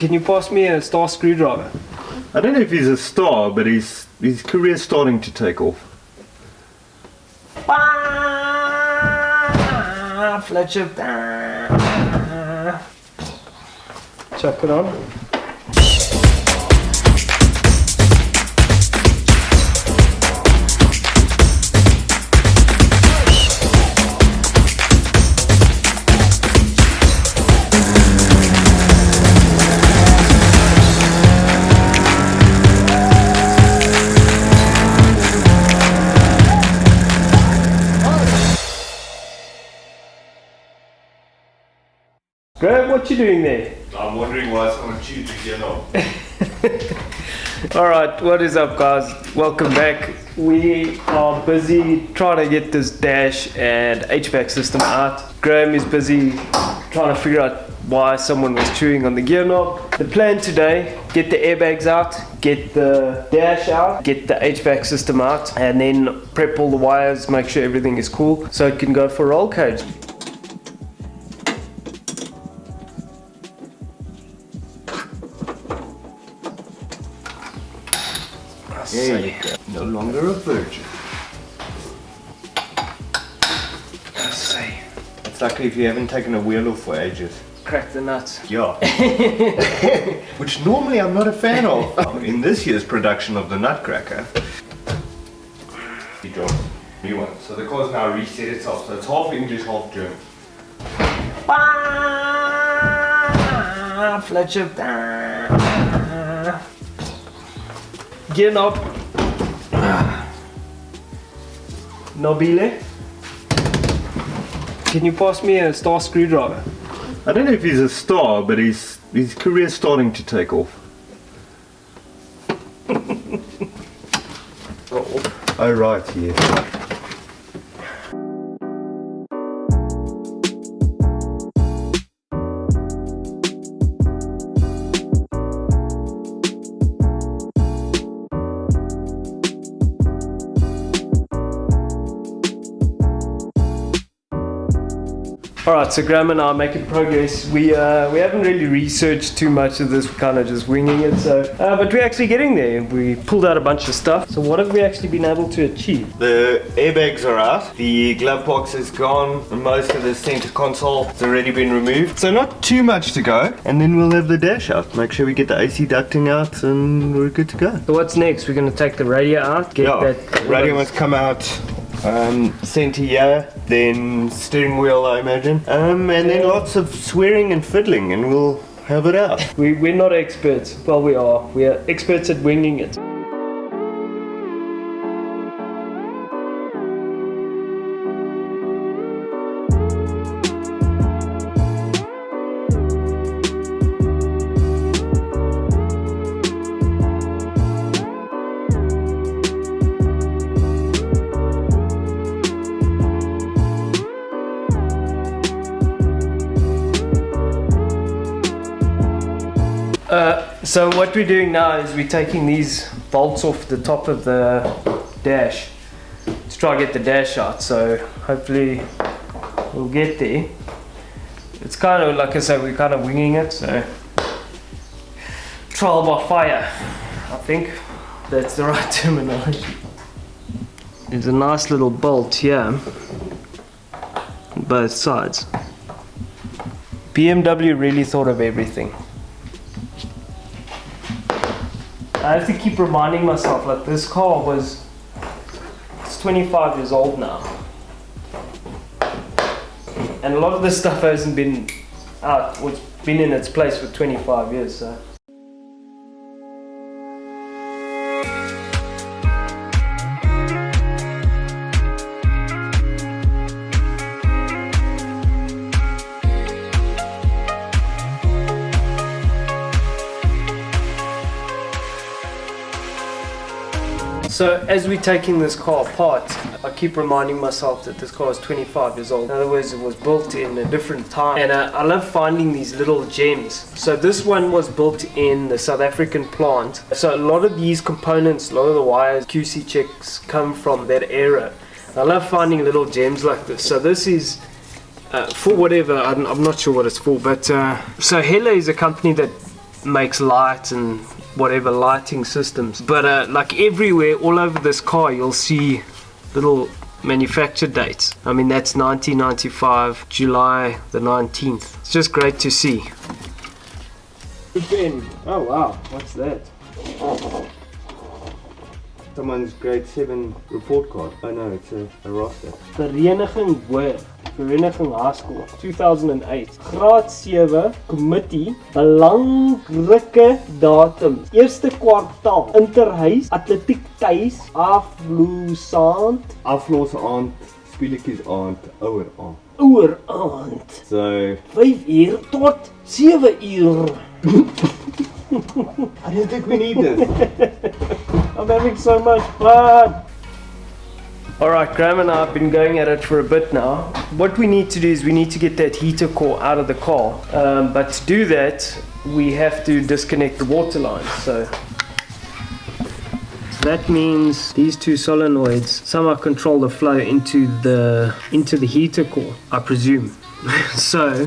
Can you pass me a star screwdriver? I don't know if he's a star, but his career's starting to take off. Fletcher. Chuck it on. Graham, what you doing there? I'm wondering why someone choose to get off. Alright, what is up guys? Welcome back. We are busy trying to get this dash and HVAC system out. Graham is busy trying to figure out why someone was chewing on the gear knob. The plan today, get the airbags out, get the dash out, get the HVAC system out, and then prep all the wires, make sure everything is cool so it can go for roll cage. There you go. No longer a virgin. I say. It's like if you haven't taken a wheel off for ages. Crack the nuts. Yeah. Which normally I'm not a fan of. In this year's production of the Nutcracker. New one. So the car's now reset itself. So it's half English, half German. Fletcher. Gear knob. Nobile. Can you pass me a star screwdriver? I don't know if he's a star, but his career's starting to take off. Oh right, yeah. Alright, so Graham and I are making progress. We haven't really researched too much of this, we're kind of just winging it, so but we're actually getting there. We pulled out a bunch of stuff. So what have we actually been able to achieve? The airbags are out, the glove box is gone, and most of the center console has already been removed. So not too much to go, and then we'll have the dash out. Make sure we get the AC ducting out and we're good to go. So what's next? We're going to take the radio out, get that... Radio must come out. Center here, then steering wheel I imagine, and then lots of swearing and fiddling and we'll have it out. We're not experts. Well, we are. We are experts at winging it. So what we're doing now is we're taking these bolts off the top of the dash to try to get the dash out, so hopefully we'll get there. It's kind of, like I said, we're kind of winging it, so trial by fire, I think that's the right terminology. There's a nice little bolt here on both sides. BMW really thought of everything. I have to keep reminding myself, like, this car it's 25 years old now. And a lot of this stuff hasn't been out, or it's been in its place for 25 years, so. So as we're taking this car apart, I keep reminding myself that this car is 25 years old. In other words, it was built in a different time. And I love finding these little gems. So this one was built in the South African plant. So a lot of these components, a lot of the wires, QC checks come from that era. I love finding little gems like this. So this is for whatever, I'm not sure what it's for, but so Hella is a company that makes light and whatever lighting systems. But like everywhere, all over this car, you'll see little manufacture dates. I mean, that's 1995, July the 19th. It's just great to see. Oh wow, what's that? Someone's grade 7 report card. Oh no, it's a roster. Vereniging Boet, Vereniging High School, 2008. Graad 7 Committee, belangrike datum. Eerste kwartaal, Interhuis, Atletiek Thuis, Aflosse aand, speletjies aand, ouer aand. Ouer aand. So 5 uur tot 7 uur. I don't think we need this. I'm having so much fun. Alright, Graham and I have been going at it for a bit now. What we need to do is we need to get that heater core out of the car. But to do that, we have to disconnect the water lines. So that means these two solenoids somehow control the flow into the heater core, I presume. So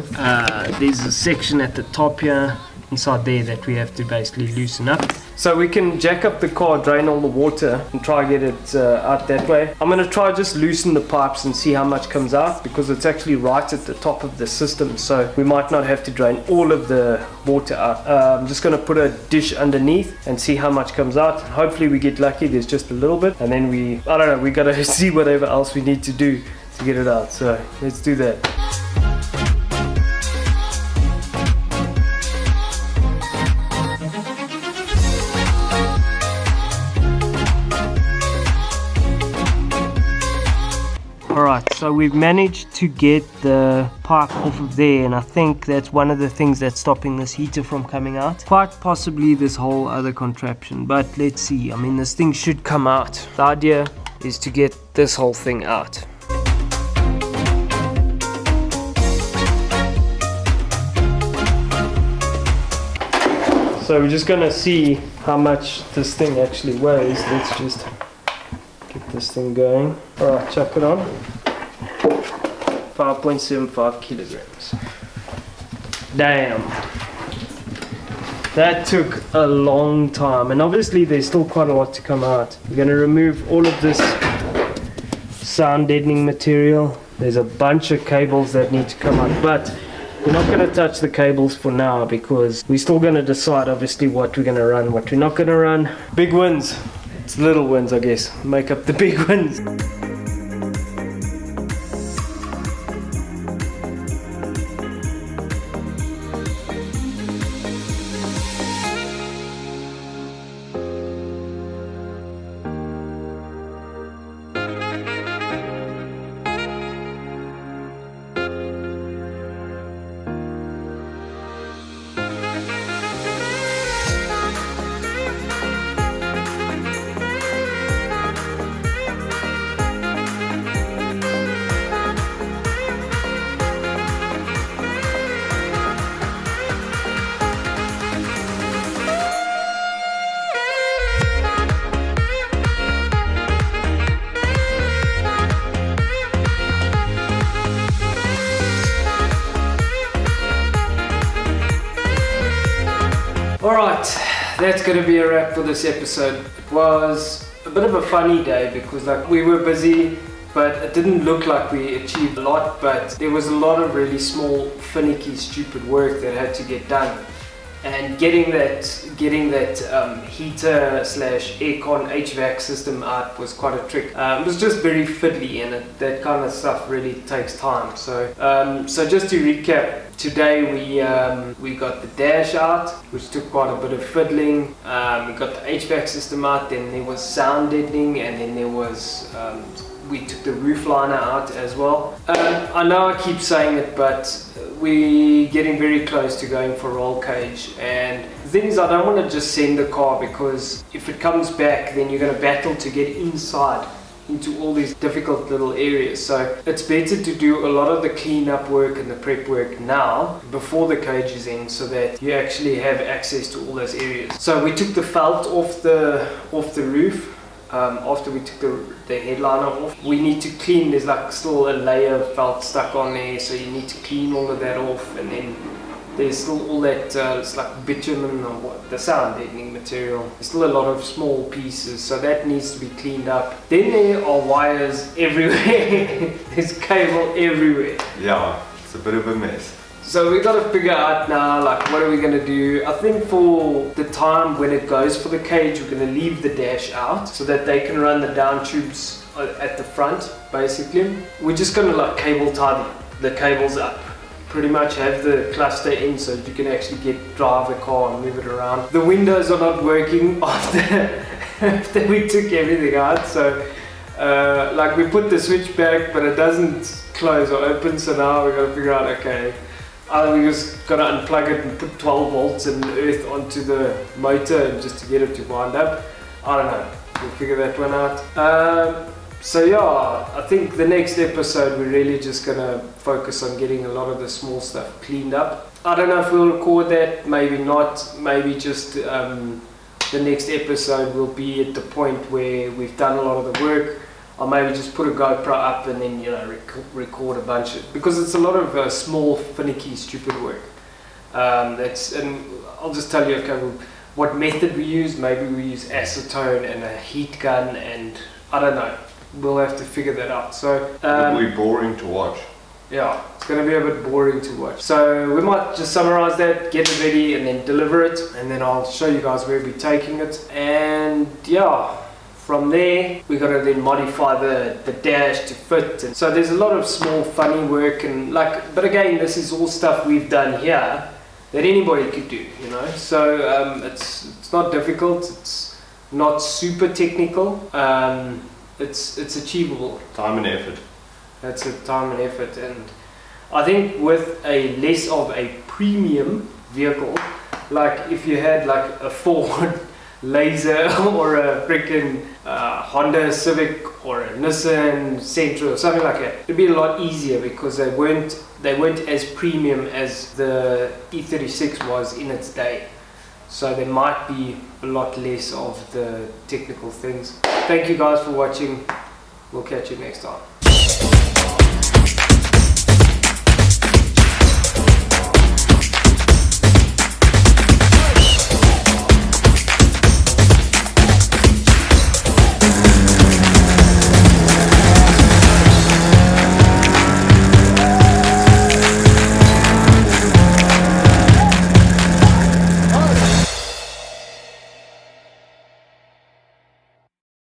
there's a section at the top here, inside there, that we have to basically loosen up. So we can jack up the car, drain all the water and try get it out that way. I'm going to try just loosen the pipes and see how much comes out, because it's actually right at the top of the system, so we might not have to drain all of the water out. I'm just going to put a dish underneath and see how much comes out. Hopefully we get lucky, there's just a little bit, and then we got to see whatever else we need to do to get it out. So let's do that. Alright, so we've managed to get the pipe off of there, and I think that's one of the things that's stopping this heater from coming out. Quite possibly this whole other contraption, but let's see. I mean, this thing should come out. The idea is to get this whole thing out. So we're just gonna see how much this thing actually weighs. Let's just get this thing going. Alright, chuck it on. 5.75 kilograms. Damn. That took a long time, and obviously there's still quite a lot to come out. We're going to remove all of this sound deadening material. There's a bunch of cables that need to come out, but we're not going to touch the cables for now, because we're still going to decide obviously what we're going to run, what we're not going to run. Big wins. It's little wins, I guess, make up the big wins. Alright, that's going to be a wrap for this episode. It was a bit of a funny day because we were busy, but it didn't look like we achieved a lot, but there was a lot of really small, finicky, stupid work that had to get done. And getting that heater slash aircon HVAC system out was quite a trick. It was just very fiddly, and that kind of stuff really takes time. So just to recap, today we got the dash out, which took quite a bit of fiddling. We got the HVAC system out, then there was sound deadening, and then there was we took the roof liner out as well. I know I keep saying it, but we're getting very close to going for roll cage, and the thing is, I don't want to just send the car, because if it comes back, then you're going to battle to get inside into all these difficult little areas. So it's better to do a lot of the cleanup work and the prep work now before the cage is in, so that you actually have access to all those areas. So we took the felt off the roof. After we took the headliner off, we need to clean. There's still a layer of felt stuck on there, so you need to clean all of that off, and then there's still all that, it's like bitumen or what, the sound deadening material. There's still a lot of small pieces, so that needs to be cleaned up. Then there are wires everywhere. There's cable everywhere. Yeah, it's a bit of a mess. So we got to figure out now, like, what are we going to do? I think for the time when it goes for the cage, we're going to leave the dash out so that they can run the down tubes at the front, basically. We're just going to like cable tie the cables up. Pretty much have the cluster in so you can actually drive the car and move it around. The windows are not working after we took everything out, so like we put the switch back but it doesn't close or open, so now we've got to figure out, okay, either we just got to unplug it and put 12 volts and earth onto the motor just to get it to wind up. I don't know, we'll figure that one out. So yeah, I think the next episode we're really just gonna focus on getting a lot of the small stuff cleaned up. I don't know if we'll record that, maybe not, maybe just the next episode will be at the point where we've done a lot of the work. Or maybe just put a GoPro up and then, you know, record a bunch of, because it's a lot of small, finicky, stupid work. And I'll just tell you, okay, what method we use. Maybe we use acetone and a heat gun, and I don't know. We'll have to figure that out. So it'll be boring to watch. Yeah, it's going to be a bit boring to watch. So we might just summarize that, get it ready, and then deliver it, and then I'll show you guys where we're taking it. And yeah, from there we got to then modify the dash to fit. And so there's a lot of small funny work, and like, but again, this is all stuff we've done here that anybody could do, you know. So it's not difficult. It's not super technical. It's achievable. Time and effort. That's a time and effort, and I think with a less of a premium vehicle, like if you had like a Ford Laser or a freaking Honda Civic or a Nissan Sentra or something like that, it'd be a lot easier because they weren't as premium as the E36 was in its day. So there might be a lot less of the technical things. Thank you guys for watching. We'll catch you next time.